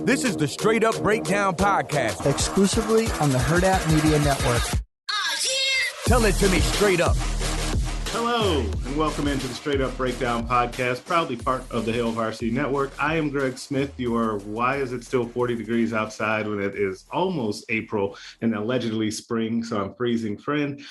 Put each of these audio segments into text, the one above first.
This is the Straight Up Breakdown Podcast. Exclusively on the Herd App Media Network. Tell it to me straight up. Hello, and welcome into the Straight Up Breakdown Podcast, proudly part of the Hail Varsity Network. I am Greg Smith, your Why Is It Still 40 Degrees Outside when it is almost April and allegedly spring, so I'm freezing friend.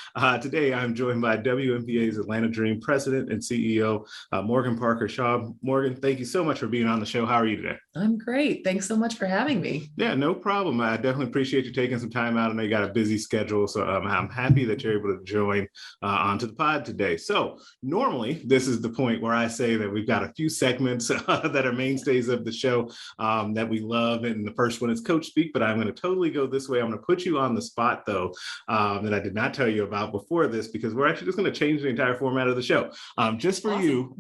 Today, I'm joined by WNBA's Atlanta Dream President and CEO, Morgan Parker-Shaw. Morgan, thank you so much for being on the show. How are you today? I'm great. Thanks so much for having me. Yeah, no problem. I definitely appreciate you taking some time out. I know you got a busy schedule, so I'm happy that you're able to join onto the pod today. So normally this is the point where I say that we've got a few segments that are mainstays of the show that we love. And the first one is Coach Speak, but I'm going to totally go this way. I'm going to put you on the spot, though, that I did not tell you about before this, because we're actually just going to change the entire format of the show just for you,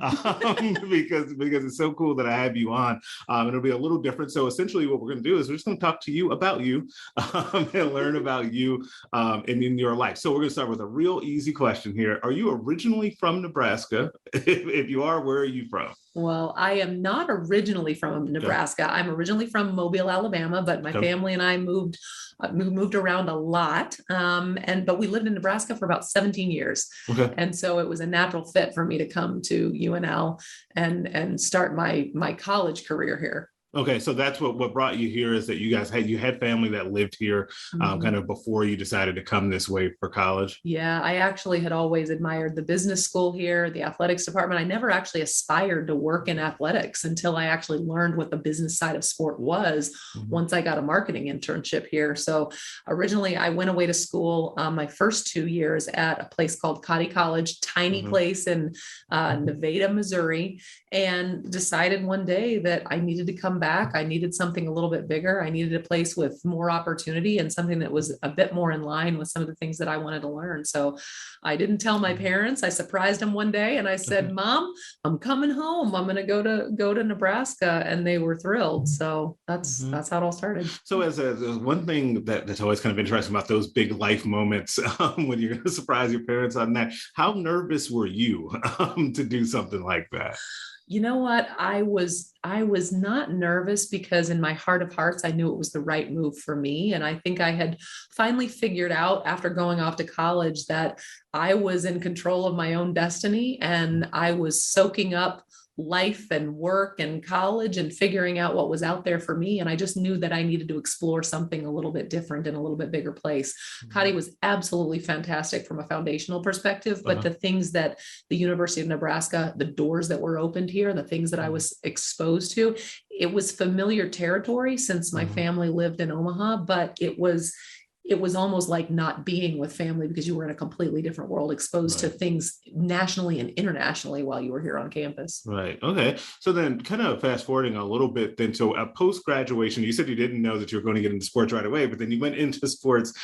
because it's so cool that I have you on. It'll be a little different. So essentially what we're going to do is we're just going to talk to you about you and learn about you and in your life. So we're going to start with a real easy question here. Are you originally from Nebraska? If you are, where are you from? Well, I am not originally from Nebraska. I'm originally from Mobile, Alabama, but my family and I moved around a lot. But we lived in Nebraska for about 17 years. Okay. And so it was a natural fit for me to come to UNL and start my college career here. Okay, so that's what brought you here, is that you guys had family that lived here kind of before you decided to come this way for college? Yeah, I actually had always admired the business school here, the athletics department. I never actually aspired to work in athletics until I actually learned what the business side of sport was once I got a marketing internship here. So originally I went away to school my first 2 years at a place called Cotty College, tiny place in Nevada, Missouri, and decided one day that I needed to come back. I needed something a little bit bigger. I needed a place with more opportunity and something that was a bit more in line with some of the things that I wanted to learn. So I didn't tell my parents. I surprised them one day and I said, Mom, I'm coming home. I'm going to go to Nebraska. And they were thrilled. So that's how it all started. So as one thing that's always kind of interesting about those big life moments when you're going to surprise your parents on that, how nervous were you to do something like that? You know what? I was not nervous because in my heart of hearts, I knew it was the right move for me. And I think I had finally figured out after going off to college that I was in control of my own destiny and I was soaking up life and work and college and figuring out what was out there for me. And I just knew that I needed to explore something a little bit different in a little bit bigger place. Cotty was absolutely fantastic from a foundational perspective, but the things that the University of Nebraska, the doors that were opened here, the things that I was exposed to, it was familiar territory since my family lived in Omaha, but it was almost like not being with family because you were in a completely different world, exposed to things nationally and internationally while you were here on campus. Right. Okay. So then kind of fast forwarding a little bit then, so post-graduation, you said you didn't know that you were going to get into sports right away, but then you went into sports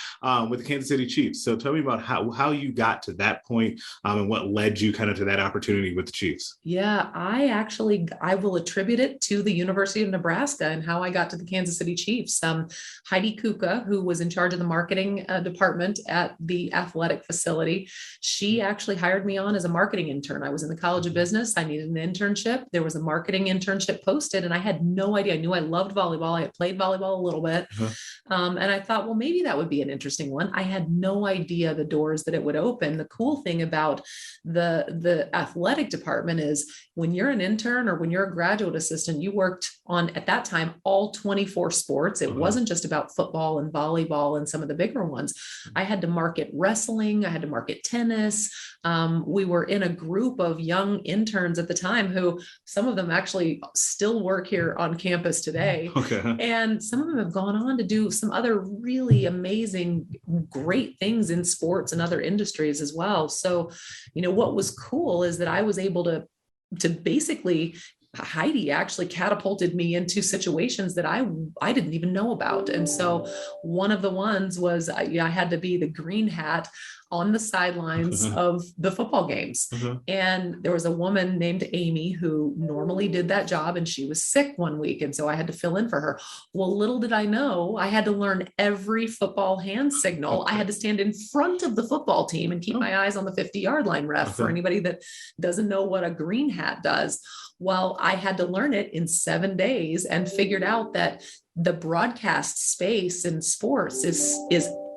with the Kansas City Chiefs. So tell me about how you got to that point and what led you kind of to that opportunity with the Chiefs. Yeah, I will attribute it to the University of Nebraska and how I got to the Kansas City Chiefs. Heidi Kuka, who was in charge of the marketing department at the athletic facility. She actually hired me on as a marketing intern. I was in the College of Business. I needed an internship. There was a marketing internship posted and I had no idea. I knew I loved volleyball. I had played volleyball a little bit. And I thought, well, maybe that would be an interesting one. I had no idea the doors that it would open. The cool thing about the athletic department is when you're an intern or when you're a graduate assistant, you worked on, at that time, all 24 sports. It wasn't just about football and volleyball and some of the bigger ones. I had to market wrestling. I had to market tennis. We were in a group of young interns at the time who some of them actually still work here on campus today. Okay. And some of them have gone on to do some other really amazing, great things in sports and other industries as well. So, what was cool is that I was able to basically, Heidi actually catapulted me into situations that I didn't even know about. And so one of the ones was I had to be the green hat on the sidelines of the football games. And there was a woman named Amy who normally did that job and she was sick one week. And so I had to fill in for her. Well, little did I know, I had to learn every football hand signal. I had to stand in front of the football team and keep my eyes on the 50-yard line ref for anybody that doesn't know what a green hat does. Well, I had to learn it in 7 days and figured out that the broadcast space in sports is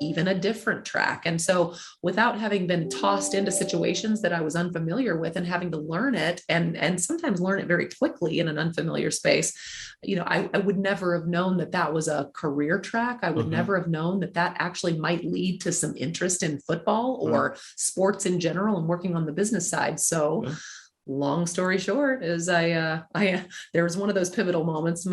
even a different track. And so without having been tossed into situations that I was unfamiliar with and having to learn it and sometimes learn it very quickly in an unfamiliar space, I would never have known that that was a career track. I would never have known that that actually might lead to some interest in football or sports in general and working on the business side. So long story short is there was one of those pivotal moments.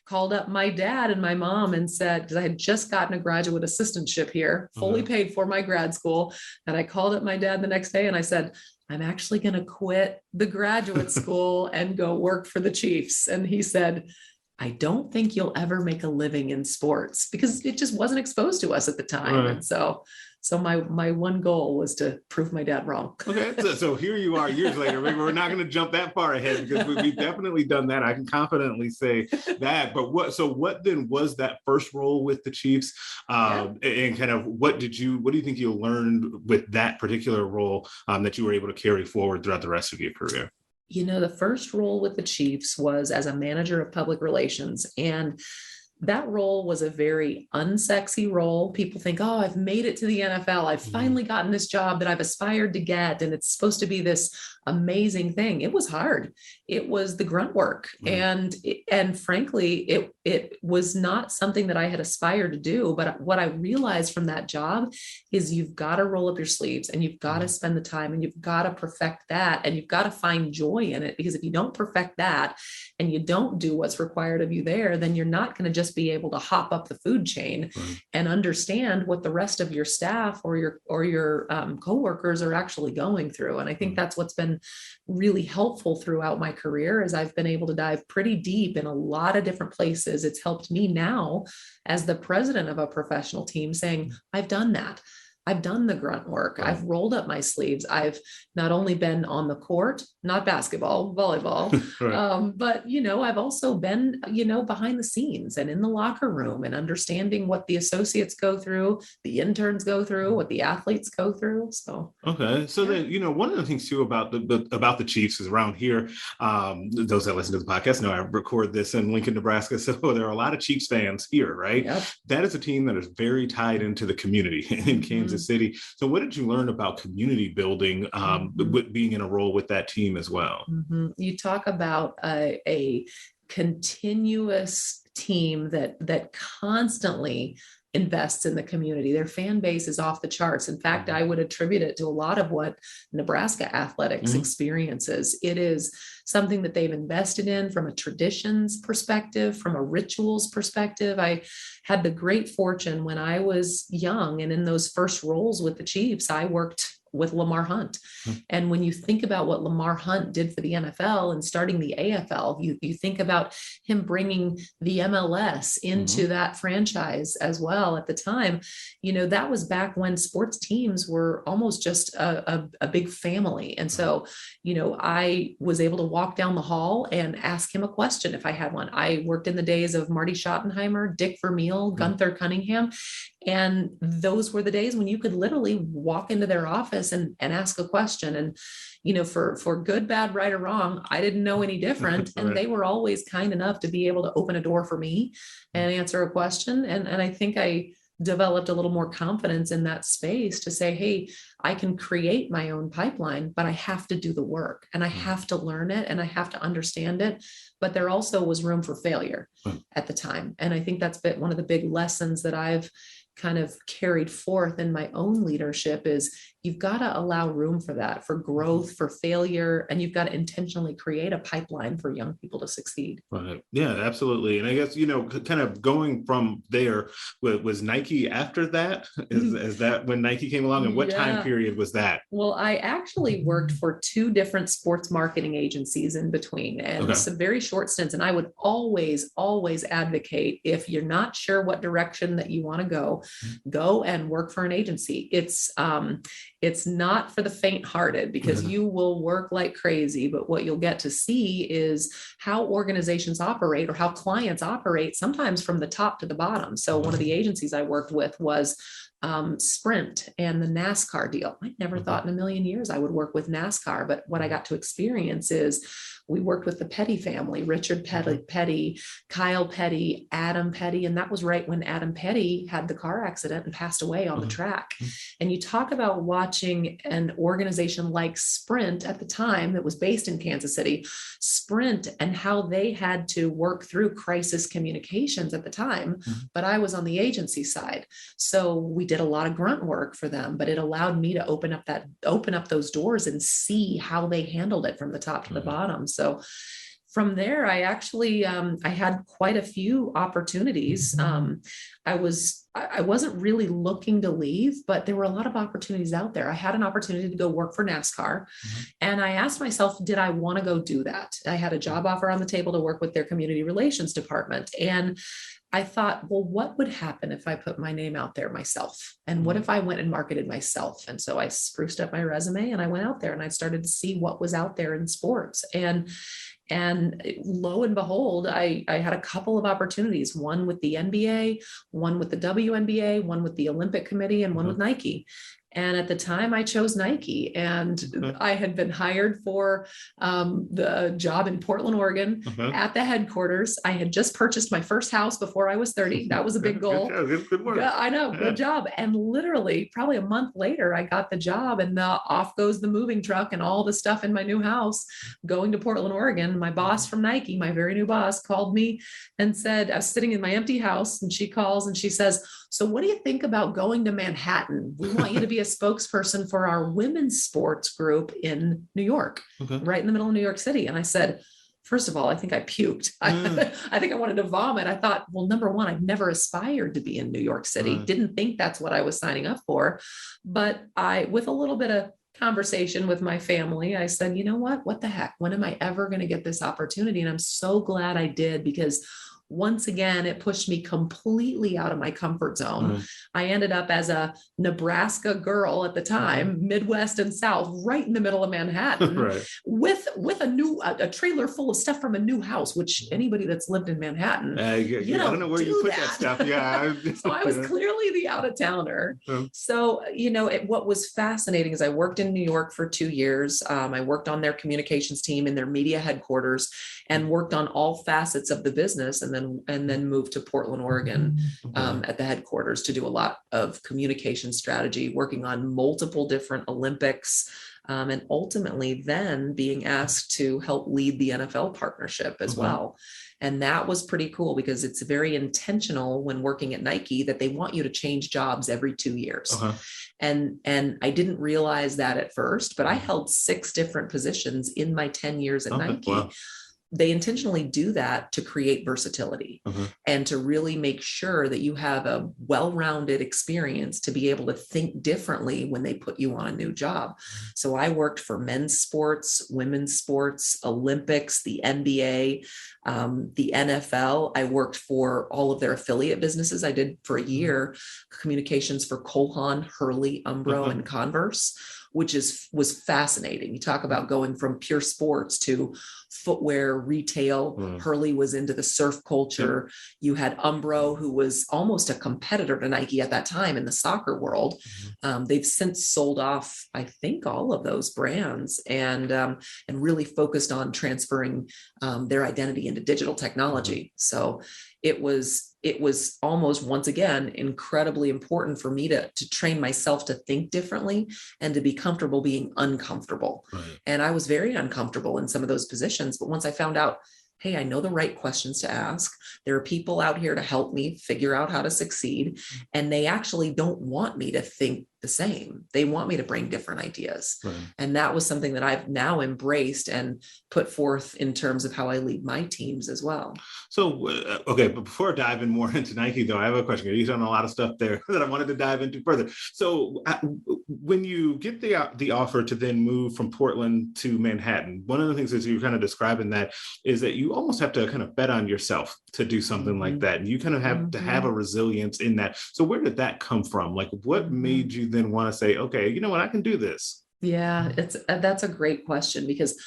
Called up my dad and my mom and said, because I had just gotten a graduate assistantship here, fully paid for my grad school. And I called up my dad the next day and I said, I'm actually going to quit the graduate school and go work for the Chiefs. And he said, I don't think you'll ever make a living in sports, because it just wasn't exposed to us at the time. And so my one goal was to prove my dad wrong. Okay, so here you are years later. Maybe we're not going to jump that far ahead, because we've definitely done that. I can confidently say that. But what then was that first role with the Chiefs? And kind of what do you think you learned with that particular role that you were able to carry forward throughout the rest of your career? The first role with the Chiefs was as a manager of public relations. And that role was a very unsexy role. People think, oh, I've made it to the NFL. I've finally gotten this job that I've aspired to get. And it's supposed to be this amazing thing. It was hard. It was the grunt work. And frankly, it was not something that I had aspired to do. But what I realized from that job is you've got to roll up your sleeves and you've got to spend the time and you've got to perfect that. And you've got to find joy in it, because if you don't perfect that and you don't do what's required of you there, then you're not going to just be able to hop up the food chain and understand what the rest of your staff or your coworkers are actually going through. And I think that's what's been really helpful throughout my career, is I've been able to dive pretty deep in a lot of different places. It's helped me now as the president of a professional team saying, I've done that. I've done the grunt work. I've rolled up my sleeves. I've not only been on the court, not basketball, volleyball, but, I've also been, behind the scenes and in the locker room and understanding what the associates go through, the interns go through, what the athletes go through. So, then, one of the things too about the Chiefs is around here. Those that listen to the podcast know I record this in Lincoln, Nebraska. So there are a lot of Chiefs fans here, right? Yep. That is a team that is very tied into the community in Kansas City. So what did you learn about community building with being in a role with that team as well? You talk about a continuous team that constantly invests in the community. Their fan base is off the charts. In fact, I would attribute it to a lot of what Nebraska athletics experiences. It is something that they've invested in from a traditions perspective, from a rituals perspective. I had the great fortune when I was young and in those first roles with the Chiefs, I worked with Lamar Hunt. And when you think about what Lamar Hunt did for the NFL and starting the AFL, you think about him bringing the MLS into that franchise as well at the time. That was back when sports teams were almost just a big family. And so, I was able to walk down the hall and ask him a question if I had one. I worked in the days of Marty Schottenheimer, Dick Vermeil, Gunther Cunningham. And those were the days when you could literally walk into their office and ask a question. And, for good, bad, right, or wrong, I didn't know any different. And they were always kind enough to be able to open a door for me and answer a question. And I think I developed a little more confidence in that space to say, hey, I can create my own pipeline, but I have to do the work and I have to learn it and I have to understand it. But there also was room for failure at the time. And I think that's been one of the big lessons that I've kind of carried forth in my own leadership is you've got to allow room for that, for growth, for failure, and you've got to intentionally create a pipeline for young people to succeed. Right. Yeah, absolutely. And I guess, kind of going from there, was Nike after that? Is that when Nike came along, and what time period was that? Well, I actually worked for 2 different sports marketing agencies in between and some very short stints. And I would always advocate, if you're not sure what direction that you want to go and work for an agency. It's not for the faint-hearted, because you will work like crazy, but what you'll get to see is how organizations operate or how clients operate, sometimes from the top to the bottom. So one of the agencies I worked with was Sprint and the NASCAR deal. I never thought in a million years I would work with NASCAR, but what I got to experience is we worked with the Petty family, Richard Petty, Kyle Petty, Adam Petty. And that was right when Adam Petty had the car accident and passed away on the track. And you talk about watching an organization like Sprint at the time that was based in Kansas City, Sprint, and how they had to work through crisis communications at the time. But I was on the agency side. So we did a lot of grunt work for them, but it allowed me to open up those doors and see how they handled it from the top to the bottom. So from there, I actually, I had quite a few opportunities. I wasn't really looking to leave, but there were a lot of opportunities out there. I had an opportunity to go work for NASCAR. And I asked myself, did I want to go do that? I had a job offer on the table to work with their community relations department. And I thought, well, what would happen if I put my name out there myself? And what if I went and marketed myself? And so I spruced up my resume and I went out there and I started to see what was out there in sports. And lo and behold, I had a couple of opportunities, one with the NBA, one with the WNBA, one with the Olympic Committee, and one with Nike. And at the time I chose Nike, and I had been hired for the job in Portland, Oregon at the headquarters. I had just purchased my first house before I was 30. That was a big goal. Good work. I know, good job. And literally probably a month later, I got the job, and off goes the moving truck and all the stuff in my new house going to Portland, Oregon. My boss from Nike, my very new boss, called me and said, I was sitting in my empty house, and she calls and she says, so what do you think about going to Manhattan? We want you to be a spokesperson for our women's sports group in New York, right in the middle of New York City. And I said, first of all, I think I puked. I think I wanted to vomit. I thought, well, number one, I've never aspired to be in New York City. Didn't think that's what I was signing up for. But with a little bit of conversation with my family, I said, you know what the heck? When am I ever going to get this opportunity? And I'm so glad I did, because once again, it pushed me completely out of my comfort zone. I ended up as a Nebraska girl at the time, Midwest and South, right in the middle of Manhattan, with a trailer full of stuff from a new house, which anybody that's lived in Manhattan, I don't know where you put that stuff. Yeah. So I was clearly the out of towner. So, what was fascinating is I worked in New York for 2 years. I worked on their communications team in their media headquarters and worked on all facets of the business, and then moved to Portland, Oregon, at the headquarters to do a lot of communication strategy, working on multiple different Olympics, and ultimately then being asked to help lead the NFL partnership as well. And that was pretty cool, because it's very intentional when working at Nike that they want you to change jobs every 2 years. And I didn't realize that at first, but I held 6 different positions in my 10 years at Nike. Wow. They intentionally do that to create versatility and to really make sure that you have a well-rounded experience to be able to think differently when they put you on a new job. So I worked for men's sports, women's sports, Olympics, the NBA, the NFL. I worked for all of their affiliate businesses. I did for a year communications for Cole Haan, Hurley, Umbro, and Converse, which was fascinating. You talk about going from pure sports to footwear, retail. Hurley was into the surf culture. You had Umbro, who was almost a competitor to Nike at that time in the soccer world. They've since sold off, I think, all of those brands and really focused on transferring their identity into digital technology. So it was almost, once again, incredibly important for me to train myself to think differently and to be comfortable being uncomfortable. And I was very uncomfortable in some of those positions. But once I found out, hey, I know the right questions to ask. There are people out here to help me figure out how to succeed. And they actually don't want me to think the same. They want me to bring different ideas. And that was something that I've now embraced and put forth in terms of how I lead my teams as well. So, okay, but before diving more into Nike, though, I have a question. You've done a lot of stuff there that I wanted to dive into further. So when you get the offer to then move from Portland to Manhattan, one of the things that you're kind of describing that is that you almost have to kind of bet on yourself to do something like that. And you kind of have to have a resilience in that. So where did that come from? Like, what made you then want to say, okay, you know what, I can do this? Yeah, that's a great question, because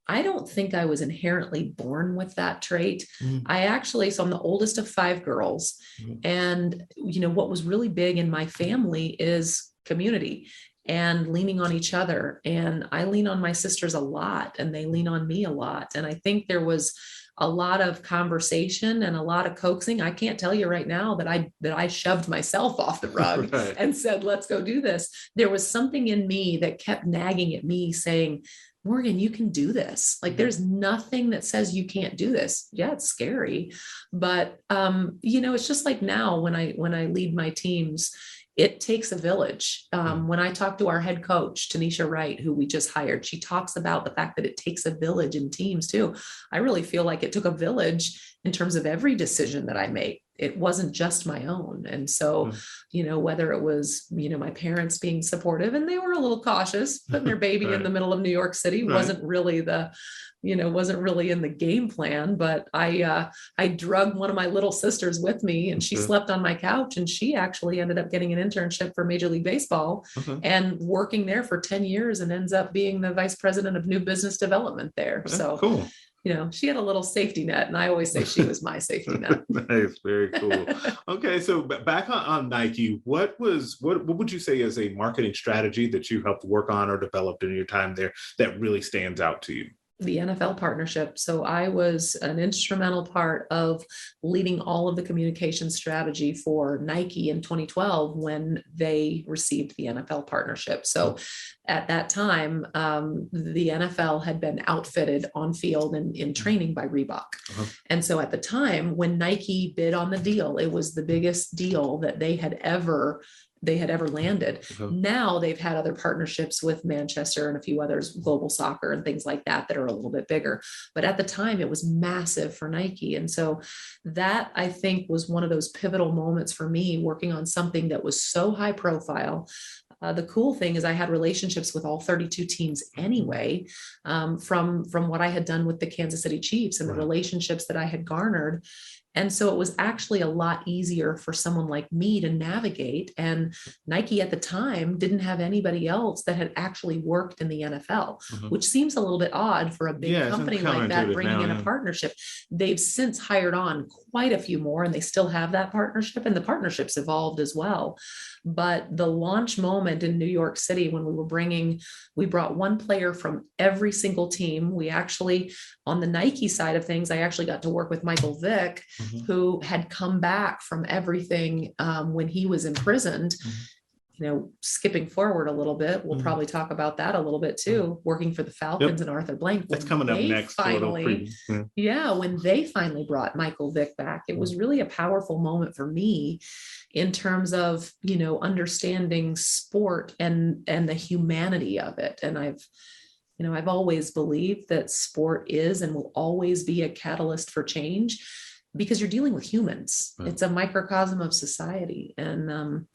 I don't think I was inherently born with that trait. Mm-hmm. So I'm the oldest of 5 girls. And, what was really big in my family is community and leaning on each other. And I lean on my sisters a lot, and they lean on me a lot. And I think there was a lot of conversation and a lot of coaxing. I can't tell you right now that I shoved myself off the rug Right. and said, let's go do this. There was something in me that kept nagging at me saying, Morgan, you can do this. Like, there's nothing that says you can't do this. Yeah, it's scary. But, it's just like now when I lead my teams, it takes a village. When I talk to our head coach, Tanisha Wright, who we just hired, she talks about the fact that it takes a village in teams too. I really feel like it took a village in terms of every decision that I make. It wasn't just my own. And so, whether it was, my parents being supportive, and they were a little cautious, putting their baby Right. in the middle of New York City Right. wasn't really in the game plan, but I drug one of my little sisters with me, and she slept on my couch, and she actually ended up getting an internship for Major League Baseball and working there for 10 years and ends up being the vice president of new business development there. So cool. She had a little safety net, and I always say she was my safety net. Nice. Very cool. Okay. So back on Nike, what would you say is a marketing strategy that you helped work on or developed in your time there that really stands out to you? The NFL partnership. So I was an instrumental part of leading all of the communication strategy for Nike in 2012 when they received the NFL partnership. So at that time, the NFL had been outfitted on field and in training by Reebok. And so at the time when Nike bid on the deal, it was the biggest deal that they had ever landed. Now they've had other partnerships with Manchester and a few others, Global Soccer and things like that are a little bit bigger. But at the time, it was massive for Nike. And so that, I think, was one of those pivotal moments for me, working on something that was so high profile. The cool thing is I had relationships with all 32 teams anyway, from what I had done with the Kansas City Chiefs and the relationships that I had garnered. And so it was actually a lot easier for someone like me to navigate. And Nike at the time didn't have anybody else that had actually worked in the NFL, which seems a little bit odd for a big company like that bringing in a partnership. They've since hired on quite a few more, and they still have that partnership, and the partnership's evolved as well. But the launch moment in New York City when we brought one player from every single team. We actually, on the Nike side of things, I actually got to work with Michael Vick, who had come back from everything when he was imprisoned. Skipping forward a little bit, we'll probably talk about that a little bit too, working for the Falcons and Arthur Blank. That's coming up next. Finally, when they finally brought Michael Vick back, it was really a powerful moment for me in terms of, understanding sport and the humanity of it. And I've always believed that sport is and will always be a catalyst for change because you're dealing with humans. It's a microcosm of society. And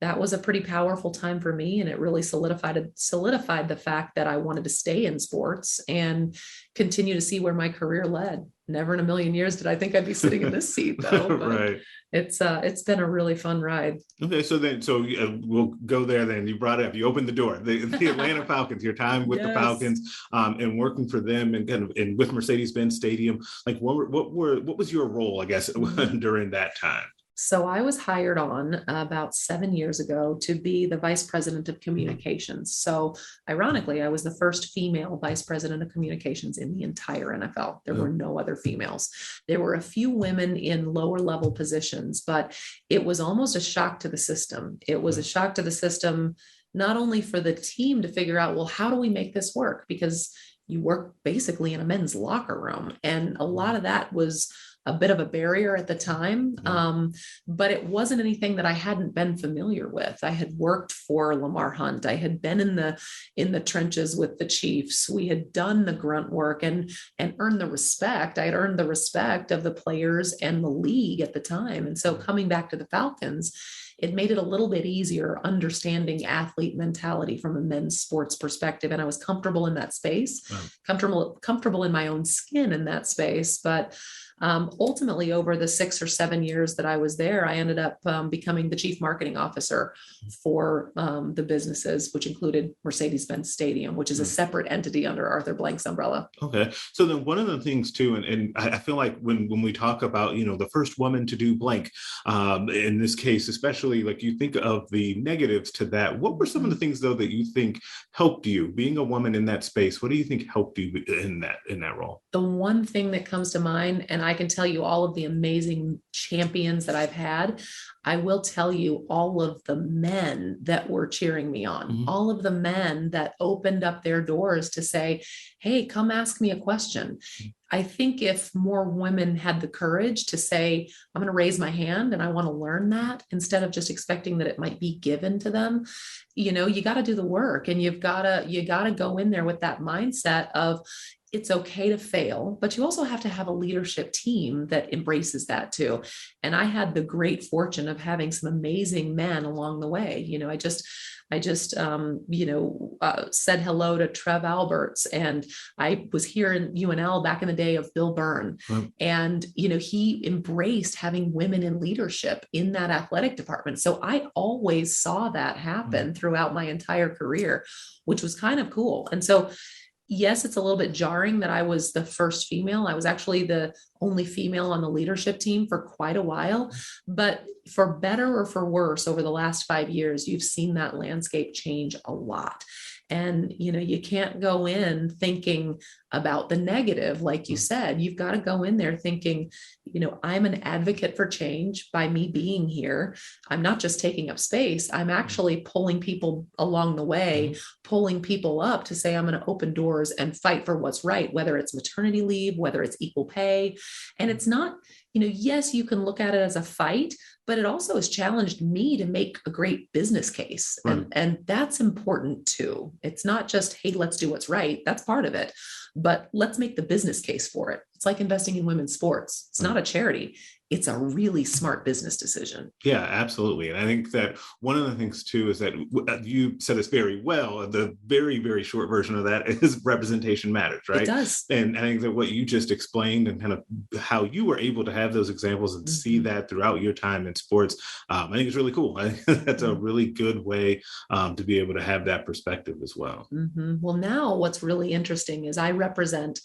that was a pretty powerful time for me. And it really solidified the fact that I wanted to stay in sports and continue to see where my career led. Never in a million years did I think I'd be sitting in this seat though. But it's been a really fun ride. Okay. So we'll go there then. You brought it up, you opened the door, the Atlanta Falcons, your time with the Falcons and working for them and with Mercedes-Benz Stadium. Like what was your role, I guess, during that time? So I was hired on about 7 years ago to be the vice president of communications. So ironically, I was the first female vice president of communications in the entire NFL. There were no other females. There were a few women in lower level positions, but it was almost a shock to the system. It was a shock to the system, not only for the team to figure out, well, how do we make this work? Because you work basically in a men's locker room. And a lot of that was a bit of a barrier at the time. But it wasn't anything that I hadn't been familiar with. I had worked for Lamar Hunt. I had been in the trenches with the Chiefs. We had done the grunt work and earned the respect. I had earned the respect of the players and the league at the time. And so coming back to the Falcons, it made it a little bit easier understanding athlete mentality from a men's sports perspective. And I was comfortable in that space, comfortable in my own skin in that space. But ultimately, over the 6 or 7 years that I was there, I ended up becoming the chief marketing officer for the businesses, which included Mercedes-Benz Stadium, which is a separate entity under Arthur Blank's umbrella. Okay. So then one of the things too, and I feel like when we talk about, the first woman to do blank, in this case, especially like you think of the negatives to that, what were some of the things though that you think helped you being a woman in that space? What do you think helped you in that role? The one thing that comes to mind, and I can tell you all of the amazing champions that I've had, I will tell you all of the men that were cheering me on, all of the men that opened up their doors to say, hey, come ask me a question. I think if more women had the courage to say, I'm going to raise my hand and I want to learn that, instead of just expecting that it might be given to them, you got to do the work, and you got to go in there with that mindset of, it's okay to fail, but you also have to have a leadership team that embraces that too. And I had the great fortune of having some amazing men along the way. I just said hello to Trev Alberts, and I was here in UNL back in the day of Bill Byrne. And, he embraced having women in leadership in that athletic department. So I always saw that happen throughout my entire career, which was kind of cool. And so yes, it's a little bit jarring that I was the first female. I was actually the only female on the leadership team for quite a while, but for better or for worse, over the last 5 years, you've seen that landscape change a lot. And, you can't go in thinking about the negative. Like you said, you've got to go in there thinking, I'm an advocate for change by me being here. I'm not just taking up space. I'm actually pulling people along the way, pulling people up to say, I'm going to open doors and fight for what's right, whether it's maternity leave, whether it's equal pay. And it's not, yes, you can look at it as a fight, but it also has challenged me to make a great business case. And that's important too. It's not just, hey, let's do what's right. That's part of it, but let's make the business case for it. It's like investing in women's sports. It's not a charity. It's a really smart business decision. Yeah, absolutely. And I think that one of the things too is that you said this very well. The very, very short version of that is representation matters, right? It does. And I think that what you just explained and kind of how you were able to have those examples and see that throughout your time in sports, I think it's really cool. I think that's a really good way to be able to have that perspective as well. Well, now what's really interesting is I represent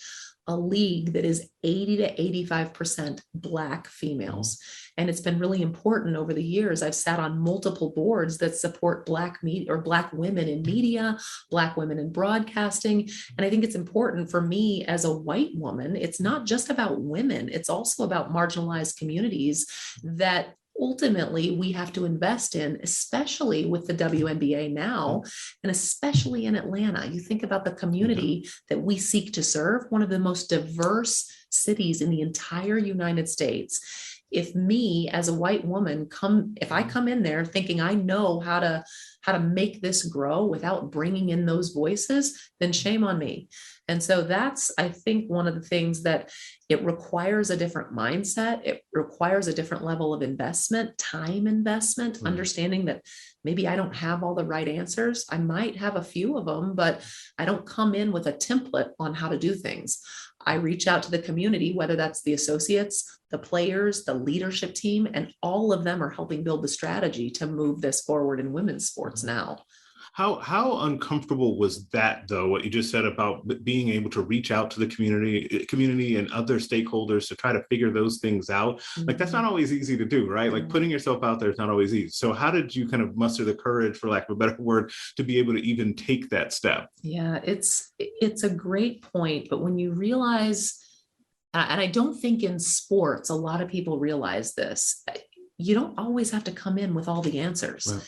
a league that is 80 to 85% Black females. And it's been really important over the years. I've sat on multiple boards that support Black media or Black women in media, Black women in broadcasting. And I think it's important for me as a white woman. It's not just about women. It's also about marginalized communities that ultimately we have to invest in, especially with the WNBA now, and especially in Atlanta. You think about the community that we seek to serve, one of the most diverse cities in the entire United States. If me as a white woman if I come in there thinking I know how to make this grow without bringing in those voices, then shame on me. And so that's, I think, one of the things that it requires a different mindset. It requires a different level of investment, time investment, understanding that maybe I don't have all the right answers. I might have a few of them, but I don't come in with a template on how to do things. I reach out to the community, whether that's the associates, the players, the leadership team, and all of them are helping build the strategy to move this forward in women's sports now. How uncomfortable was that, though, what you just said about being able to reach out to the community and other stakeholders to try to figure those things out? Like, that's not always easy to do, right? Like, putting yourself out there is not always easy. So how did you kind of muster the courage, for lack of a better word, to be able to even take that step? Yeah, it's a great point. But when you realize, and I don't think in sports, a lot of people realize this, you don't always have to come in with all the answers. Right.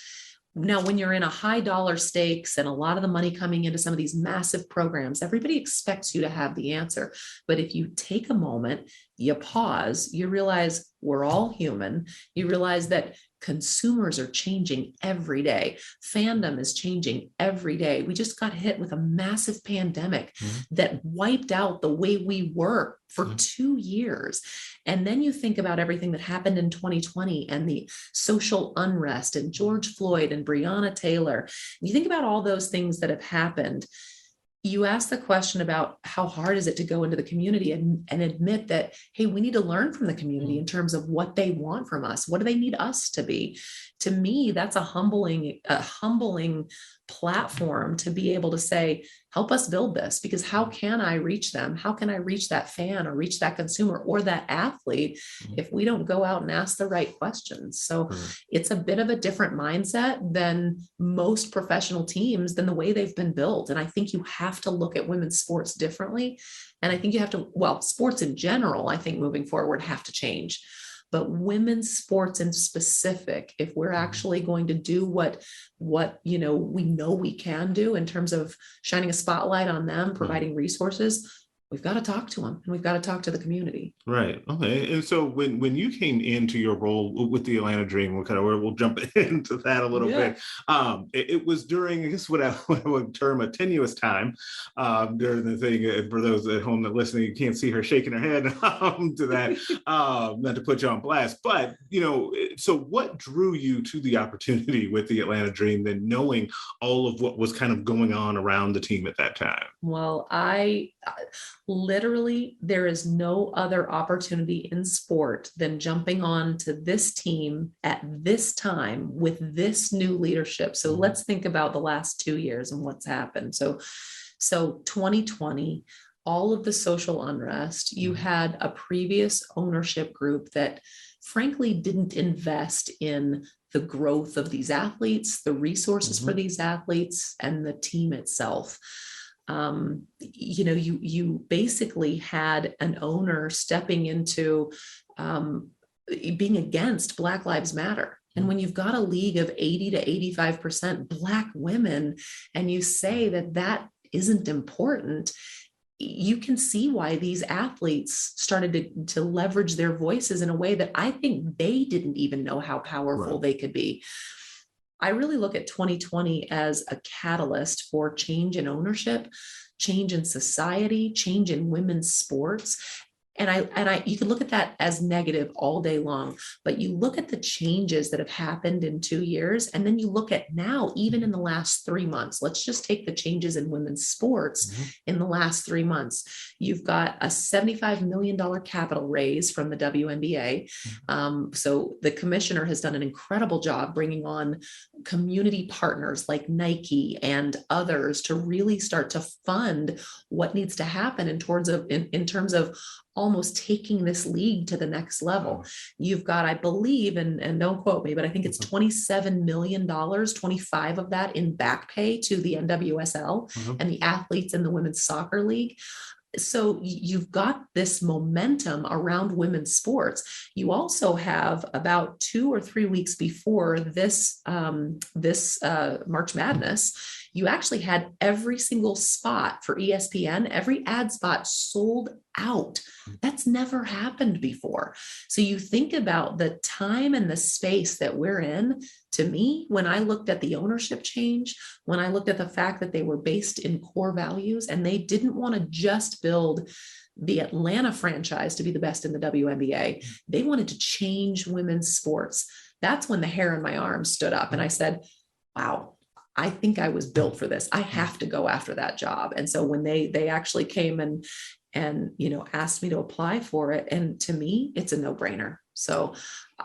Now, when you're in a high dollar stakes and a lot of the money coming into some of these massive programs, everybody expects you to have the answer. But if you take a moment, you pause, you realize we're all human. You realize that consumers are changing every day. Fandom is changing every day. We just got hit with a massive pandemic that wiped out the way we were for 2 years. And then you think about everything that happened in 2020 and the social unrest and George Floyd and Breonna Taylor. You think about all those things that have happened. You ask the question about how hard is it to go into the community and admit that, hey, we need to learn from the community in terms of what they want from us. What do they need us to be? To me, that's a humbling platform to be able to say, help us build this, because how can I reach them? How can I reach that fan or reach that consumer or that athlete if we don't go out and ask the right questions? So it's a bit of a different mindset than most professional teams, than the way they've been built. And I think you have to look at women's sports differently. And I think you have to, well, sports in general, I think moving forward have to change. But women's sports in specific, if we're actually going to do what we know we can do in terms of shining a spotlight on them, providing resources, we've got to talk to them and we've got to talk to the community. Right. Okay. And so when you came into your role with the Atlanta Dream, we'll jump into that a little bit. It was during, I guess, what I would term a tenuous time during the thing. For those at home that listening, you can't see her shaking her head to that, not to put you on blast. But, so what drew you to the opportunity with the Atlanta Dream, then knowing all of what was kind of going on around the team at that time? Well, literally, there is no other opportunity in sport than jumping on to this team at this time with this new leadership. So let's think about the last 2 years and what's happened. So 2020, all of the social unrest, you had a previous ownership group that frankly didn't invest in the growth of these athletes, the resources for these athletes, and the team itself. You basically had an owner stepping into being against Black Lives Matter. And when you've got a league of 80 to 85% Black women, and you say that isn't important, you can see why these athletes started to leverage their voices in a way that I think they didn't even know how powerful they could be. I really look at 2020 as a catalyst for change in ownership, change in society, change in women's sports. And you can look at that as negative all day long, but you look at the changes that have happened in 2 years, and then you look at now, even in the last 3 months, let's just take the changes in women's sports in the last 3 months. You've got a $75 million capital raise from the WNBA. So the commissioner has done an incredible job bringing on community partners like Nike and others to really start to fund what needs to happen in terms of almost taking this league to the next level. You've got, I believe, and don't quote me, but I think it's $27 million, 25 of that in back pay to the NWSL and the athletes in the Women's Soccer League. So you've got this momentum around women's sports. You also have about 2 or 3 weeks before this March Madness, you actually had every single spot for ESPN, every ad spot sold out. That's never happened before. So you think about the time and the space that we're in. To me, when I looked at the ownership change, when I looked at the fact that they were based in core values and they didn't want to just build the Atlanta franchise to be the best in the WNBA, they wanted to change women's sports. That's when the hair on my arm stood up and I said, wow, I think I was built for this. I have to go after that job. And so when they actually came and asked me to apply for it, and to me, it's a no-brainer. So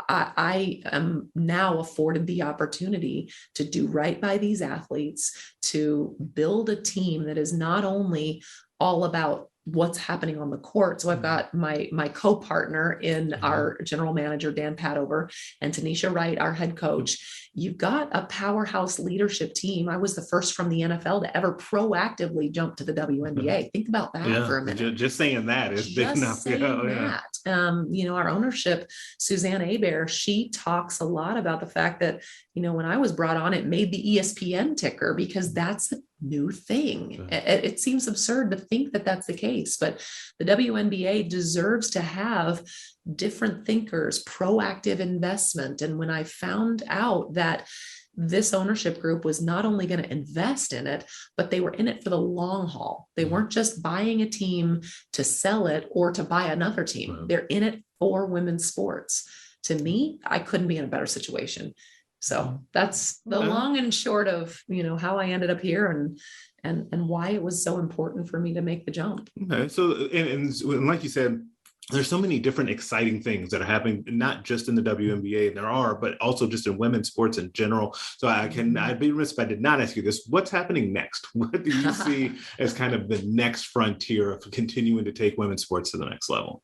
I am now afforded the opportunity to do right by these athletes, to build a team that is not only all about what's happening on the court. So I've got my co-partner in our general manager, Dan Padover, and Tanisha Wright, our head coach. You've got a powerhouse leadership team. I was the first from the NFL to ever proactively jump to the WNBA. Think about that for a minute. Just saying that is big enough. Our ownership, Suzanne Hebert, she talks a lot about the fact that, when I was brought on, it made the ESPN ticker because that's new thing. It seems absurd to think that that's the case, but the WNBA deserves to have different thinkers, proactive investment. And when I found out that this ownership group was not only going to invest in it, but they were in it for the long haul. They weren't just buying a team to sell it or to buy another team. Right. They're in it for women's sports. To me, I couldn't be in a better situation. So that's the long and short of, how I ended up here and why it was so important for me to make the jump. Okay. So, and like you said, there's so many different exciting things that are happening, not just in the WNBA, but also just in women's sports in general. So I'd be remiss if I did not ask you this. What's happening next? What do you see as kind of the next frontier of continuing to take women's sports to the next level?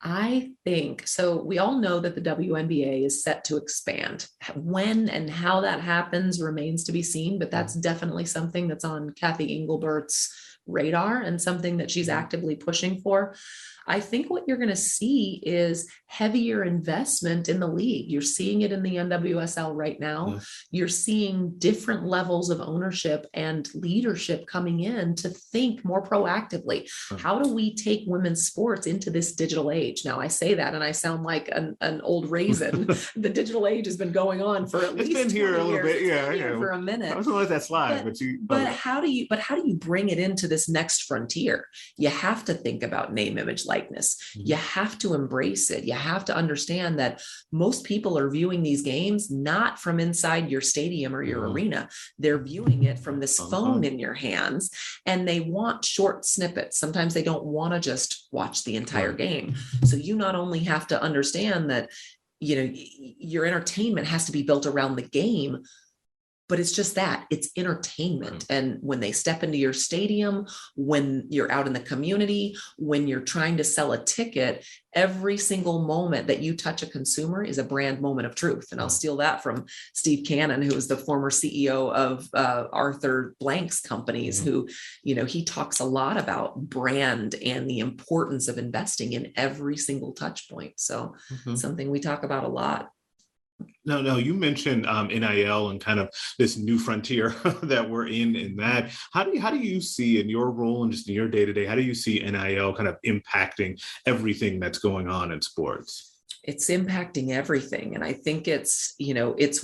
I think so. We all know that the WNBA is set to expand. When and how that happens remains to be seen, but that's definitely something that's on Kathy Engelbert's radar and something that she's actively pushing for. I think what you're going to see is heavier investment in the league. You're seeing it in the NWSL right now. You're seeing different levels of ownership and leadership coming in to think more proactively. How do we take women's sports into this digital age? Now, I say that and I sound like an old raisin. The digital age has been going on for at least it's been here a little bit. Yeah. For a minute. I was going to let that slide, but how do you bring it into this next frontier? You have to think about name, image, likeness. You have to embrace it. You have to understand that most people are viewing these games not from inside your stadium or your arena. They're viewing it from this phone in your hands, and they want short snippets. Sometimes they don't want to just watch the entire game. So you not only have to understand that, your entertainment has to be built around the game, but it's just that it's entertainment. And when they step into your stadium, when you're out in the community, when you're trying to sell a ticket, every single moment that you touch a consumer is a brand moment of truth. And I'll steal that from Steve Cannon, who is the former CEO of Arthur Blank's companies, who, he talks a lot about brand and the importance of investing in every single touch point. So something we talk about a lot. No, you mentioned NIL and kind of this new frontier that we're in that. How do you see in your role and just in your day-to-day, how do you see NIL kind of impacting everything that's going on in sports? It's impacting everything. And I think it's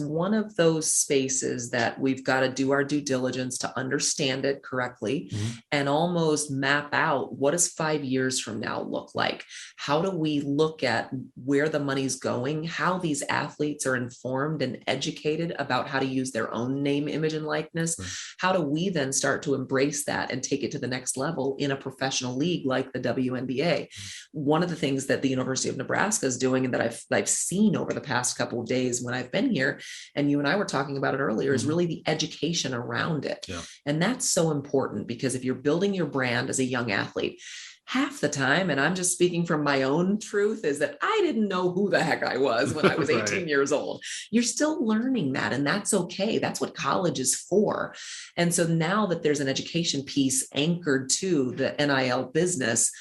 one of those spaces that we've got to do our due diligence to understand it correctly and almost map out, what does 5 years from now look like? How do we look at where the money's going, how these athletes are informed and educated about how to use their own name, image, and likeness? How do we then start to embrace that and take it to the next level in a professional league like the WNBA? One of the things that the University of Nebraska is doing that I've seen over the past couple of days when I've been here, and you and I were talking about it earlier, is really the education around it. And that's so important, because if you're building your brand as a young athlete, half the time, and I'm just speaking from my own truth, is that I didn't know who the heck I was when I was 18 years old. You're still learning that, and that's okay. That's what college is for. And so now that there's an education piece anchored to the NIL business,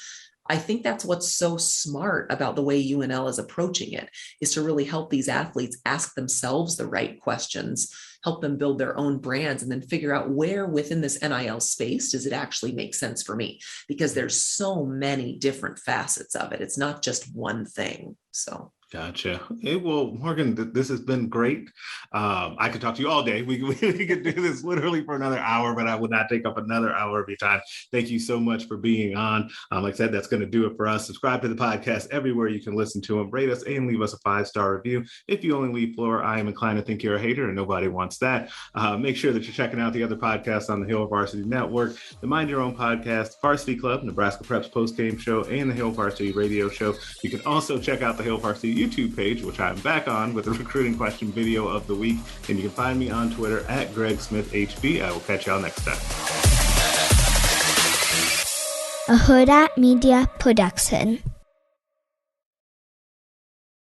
I think that's what's so smart about the way UNL is approaching it, is to really help these athletes ask themselves the right questions, help them build their own brands, and then figure out where within this NIL space does it actually make sense for me? Because there's so many different facets of it. It's not just one thing. So. Gotcha. Okay, well, Morgan, this has been great. I could talk to you all day. We could do this literally for another hour, but I would not take up another hour of your time. Thank you so much for being on. Like I said, that's going to do it for us. Subscribe to the podcast everywhere you can listen to them. Rate us and leave us a 5-star review. If you only leave 4, I am inclined to think you're a hater, and nobody wants that. Make sure that you're checking out the other podcasts on the Hill Varsity Network, the Mind Your Own podcast, Varsity Club, Nebraska Preps Postgame Show, and the Hill Varsity Radio Show. You can also check out the Hill Varsity YouTube page, which I'm back on with the recruiting question video of the week. And you can find me on Twitter at GregSmithHB. I will catch y'all next time. A Huda Media Production.